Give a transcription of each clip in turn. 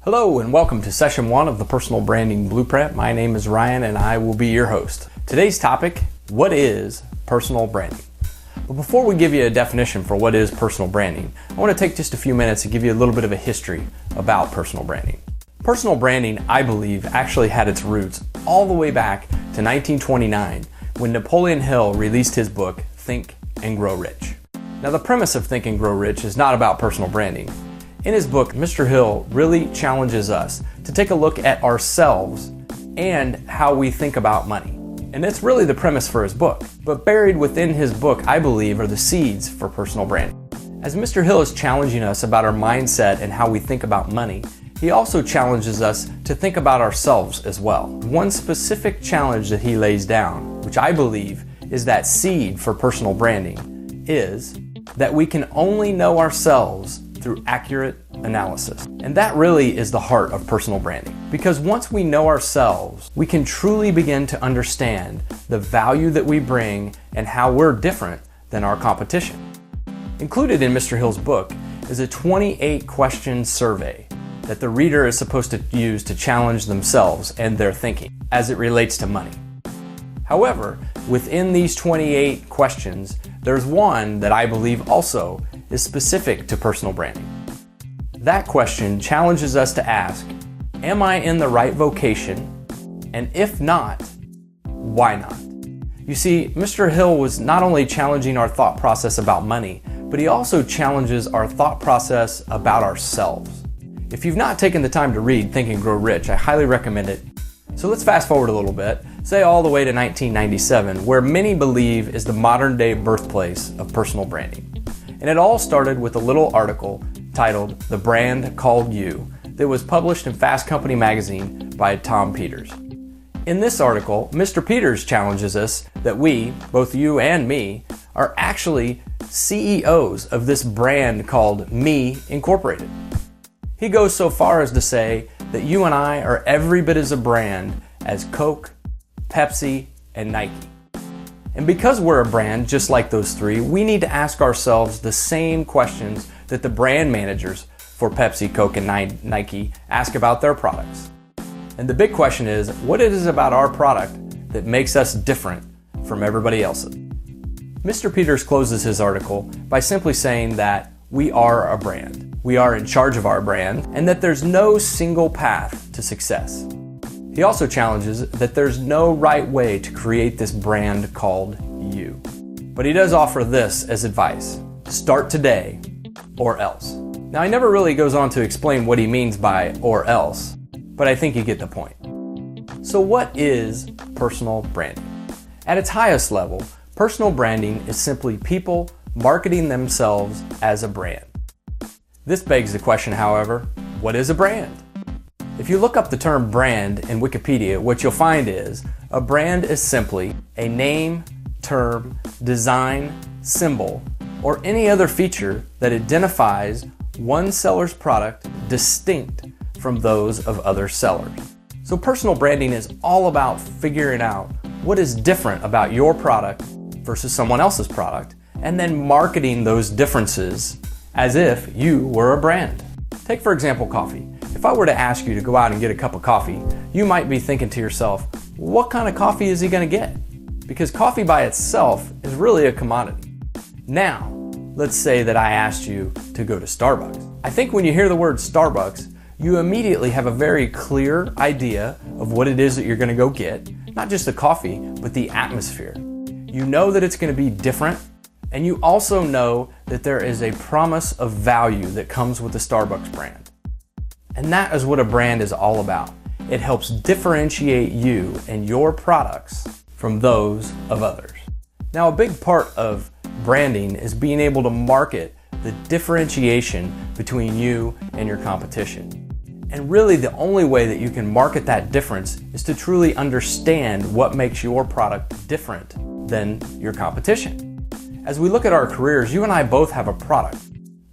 Hello and welcome to session 1 of the Personal Branding Blueprint. My name is Ryan and I will be your host. Today's topic, what is personal branding? But before we give you a definition for what is personal branding, I want to take just a few minutes to give you a little bit of a history about personal branding. Personal branding, I believe, actually had its roots all the way back to 1929 when Napoleon Hill released his book, Think and Grow Rich. Now the premise of Think and Grow Rich is not about personal branding. In his book, Mr. Hill really challenges us to take a look at ourselves and how we think about money. And it's really the premise for his book. But buried within his book, I believe, are the seeds for personal branding. As Mr. Hill is challenging us about our mindset and how we think about money, he also challenges us to think about ourselves as well. One specific challenge that he lays down, which I believe is that seed for personal branding, is that we can only know ourselves through accurate analysis. And that really is the heart of personal branding. Because once we know ourselves, we can truly begin to understand the value that we bring and how we're different than our competition. Included in Mr. Hill's book is a 28-question survey that the reader is supposed to use to challenge themselves and their thinking as it relates to money. However, within these 28 questions, there's one that I believe also is specific to personal branding. That question challenges us to ask, am I in the right vocation? And if not, why not? You see, Mr. Hill was not only challenging our thought process about money, but he also challenges our thought process about ourselves. If you've not taken the time to read Think and Grow Rich, I highly recommend it. So let's fast forward a little bit, say all the way to 1997, where many believe is the modern day birthplace of personal branding. And it all started with a little article titled The Brand Called You that was published in Fast Company magazine by Tom Peters. In this article, Mr. Peters challenges us that we, both you and me, are actually CEOs of this brand called Me Incorporated. He goes so far as to say that you and I are every bit as a brand as Coke, Pepsi, and Nike. And because we're a brand just like those three, we need to ask ourselves the same questions that the brand managers for Pepsi, Coke, and Nike ask about their products. And the big question is, what it is about our product that makes us different from everybody else's? Mr. Peters closes his article by simply saying that we are a brand. We are in charge of our brand, and that there's no single path to success. He also challenges that there's no right way to create this brand called you. But he does offer this as advice: start today or else. Now, he never really goes on to explain what he means by or else, but I think you get the point. So what is personal branding? At its highest level, personal branding is simply people marketing themselves as a brand. This begs the question, however, what is a brand? If you look up the term brand in Wikipedia, what you'll find is a brand is simply a name, term, design, symbol, or any other feature that identifies one seller's product distinct from those of other sellers. So personal branding is all about figuring out what is different about your product versus someone else's product, and then marketing those differences as if you were a brand. Take, for example, coffee. If I were to ask you to go out and get a cup of coffee, you might be thinking to yourself, what kind of coffee is he going to get? Because coffee by itself is really a commodity. Now, let's say that I asked you to go to Starbucks. I think when you hear the word Starbucks, you immediately have a very clear idea of what it is that you're going to go get. Not just the coffee, but the atmosphere. You know that it's going to be different, and you also know that there is a promise of value that comes with the Starbucks brand. And that is what a brand is all about. It helps differentiate you and your products from those of others. Now, a big part of branding is being able to market the differentiation between you and your competition. And really the only way that you can market that difference is to truly understand what makes your product different than your competition. As we look at our careers, you and I both have a product.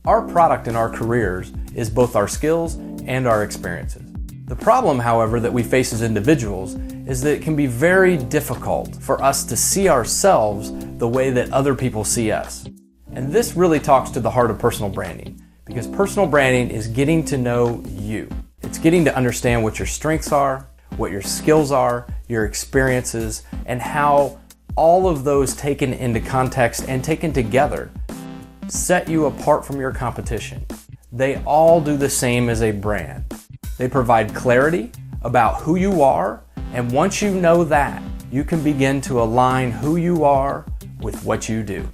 Our product in our careers is both our skills and our experiences. The problem, however, that we face as individuals is that it can be very difficult for us to see ourselves the way that other people see us. And this really talks to the heart of personal branding, because personal branding is getting to know you. It's getting to understand what your strengths are, what your skills are, your experiences, and how all of those taken into context and taken together set you apart from your competition. They all do the same as a brand. They provide clarity about who you are, and once you know that, you can begin to align who you are with what you do.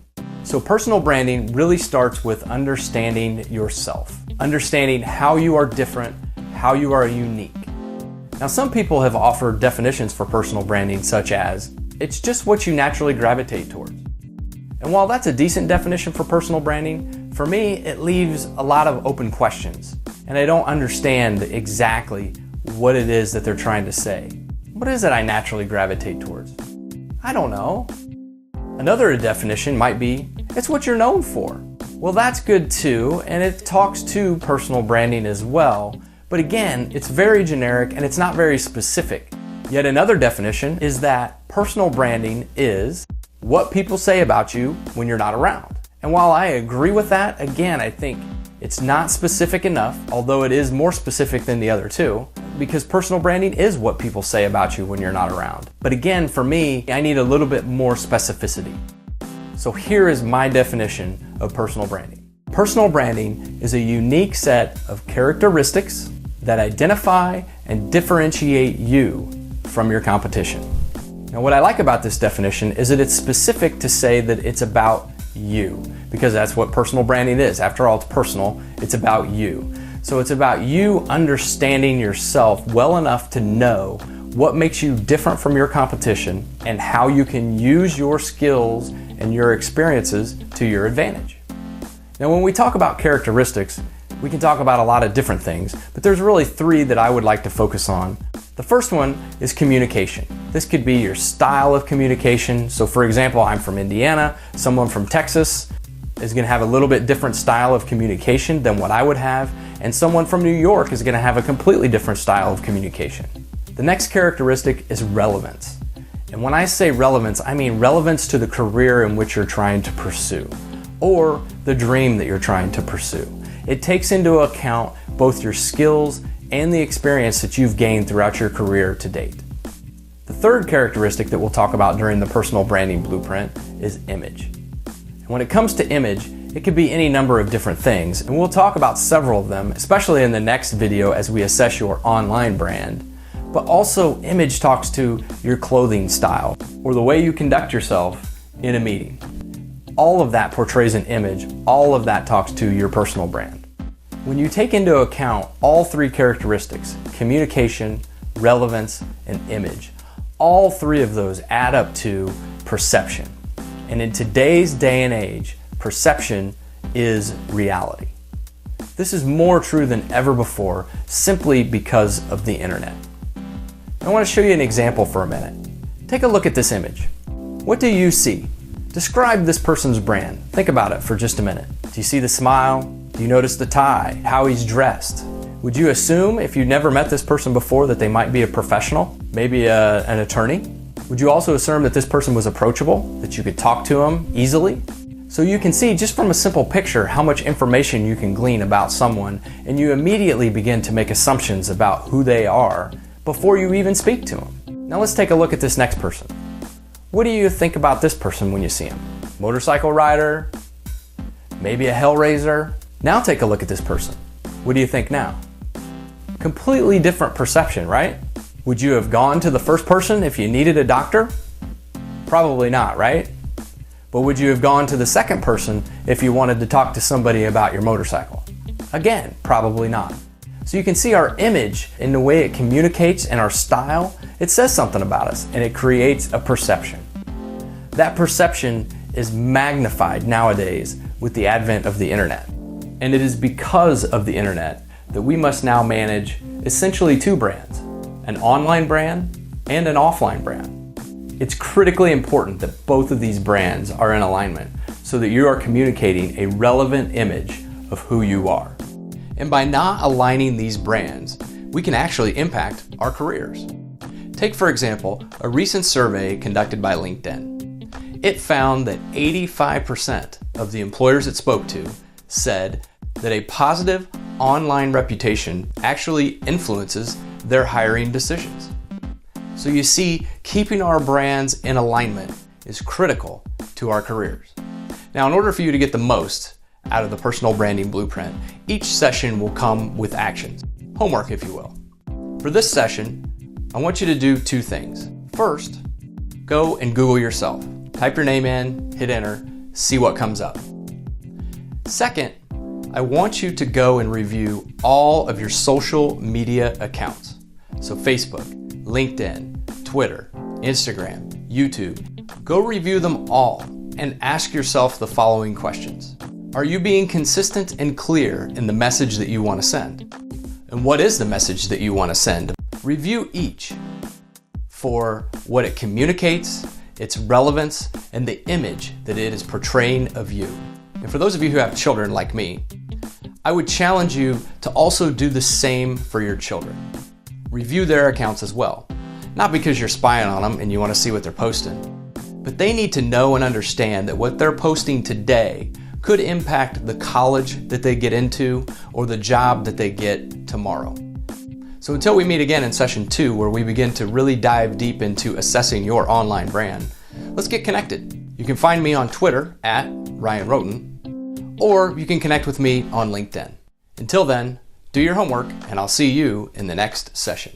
So personal branding really starts with understanding yourself, understanding how you are different, how you are unique. Now, some people have offered definitions for personal branding such as, it's just what you naturally gravitate towards. And while that's a decent definition for personal branding, for me, it leaves a lot of open questions, and I don't understand exactly what it is that they're trying to say. What is it I naturally gravitate towards? I don't know. Another definition might be, it's what you're known for. Well, that's good too, and it talks to personal branding as well. But again, it's very generic and it's not very specific. Yet another definition is that personal branding is what people say about you when you're not around. And while I agree with that, again, I think it's not specific enough, although it is more specific than the other two, because personal branding is what people say about you when you're not around. But again, for me, I need a little bit more specificity. So here is my definition of personal branding. Personal branding is a unique set of characteristics that identify and differentiate you from your competition. Now, what I like about this definition is that it's specific to say that it's about you, because that's what personal branding is. After all, it's personal, it's about you. So it's about you understanding yourself well enough to know what makes you different from your competition and how you can use your skills and your experiences to your advantage. Now, when we talk about characteristics, we can talk about a lot of different things, but there's really three that I would like to focus on. The first one is communication. This could be your style of communication. So for example, I'm from Indiana, someone from Texas is going to have a little bit different style of communication than what I would have, and someone from New York is going to have a completely different style of communication. The next characteristic is relevance. And when I say relevance, I mean relevance to the career in which you're trying to pursue, or the dream that you're trying to pursue. It takes into account both your skills and the experience that you've gained throughout your career to date. The third characteristic that we'll talk about during the personal branding blueprint is image. And when it comes to image, it could be any number of different things, and we'll talk about several of them, especially in the next video as we assess your online brand. But also, image talks to your clothing style or the way you conduct yourself in a meeting. All of that portrays an image, all of that talks to your personal brand. When you take into account all three characteristics, communication, relevance, and image, all three of those add up to perception. And in today's day and age, perception is reality. This is more true than ever before simply because of the internet. I want to show you an example for a minute. Take a look at this image. What do you see? Describe this person's brand. Think about it for just a minute. Do you see the smile? Do you notice the tie? How he's dressed? Would you assume, if you've never met this person before, that they might be a professional? Maybe an attorney? Would you also assume that this person was approachable? That you could talk to him easily? So you can see just from a simple picture how much information you can glean about someone, and you immediately begin to make assumptions about who they are before you even speak to them. Now let's take a look at this next person. What do you think about this person when you see him? Motorcycle rider? Maybe a hellraiser? Now take a look at this person. What do you think now? Completely different perception, right? Would you have gone to the first person if you needed a doctor? Probably not, right? But would you have gone to the second person if you wanted to talk to somebody about your motorcycle? Again, probably not. So you can see our image in the way it communicates and our style, it says something about us and it creates a perception. That perception is magnified nowadays with the advent of the internet. And it is because of the internet that we must now manage essentially two brands, an online brand and an offline brand. It's critically important that both of these brands are in alignment so that you are communicating a relevant image of who you are. And by not aligning these brands, we can actually impact our careers. Take, for example, a recent survey conducted by LinkedIn. It found that 85% of the employers it spoke to said that a positive online reputation actually influences their hiring decisions. So you see, keeping our brands in alignment is critical to our careers. Now, in order for you to get the most out of the personal branding blueprint, each session will come with actions, homework if you will. For this session, I want you to do two things. First, go and Google yourself. Type your name in, hit enter, see what comes up. Second, I want you to go and review all of your social media accounts. So Facebook, LinkedIn, Twitter, Instagram, YouTube. Go review them all and ask yourself the following questions. Are you being consistent and clear in the message that you want to send? And what is the message that you want to send? Review each for what it communicates, its relevance, and the image that it is portraying of you. And for those of you who have children like me, I would challenge you to also do the same for your children. Review their accounts as well. Not because you're spying on them and you want to see what they're posting, but they need to know and understand that what they're posting today could impact the college that they get into or the job that they get tomorrow. So until we meet again in session 2, where we begin to really dive deep into assessing your online brand, let's get connected. You can find me on Twitter at Ryan Roten, or you can connect with me on LinkedIn. Until then, do your homework, and I'll see you in the next session.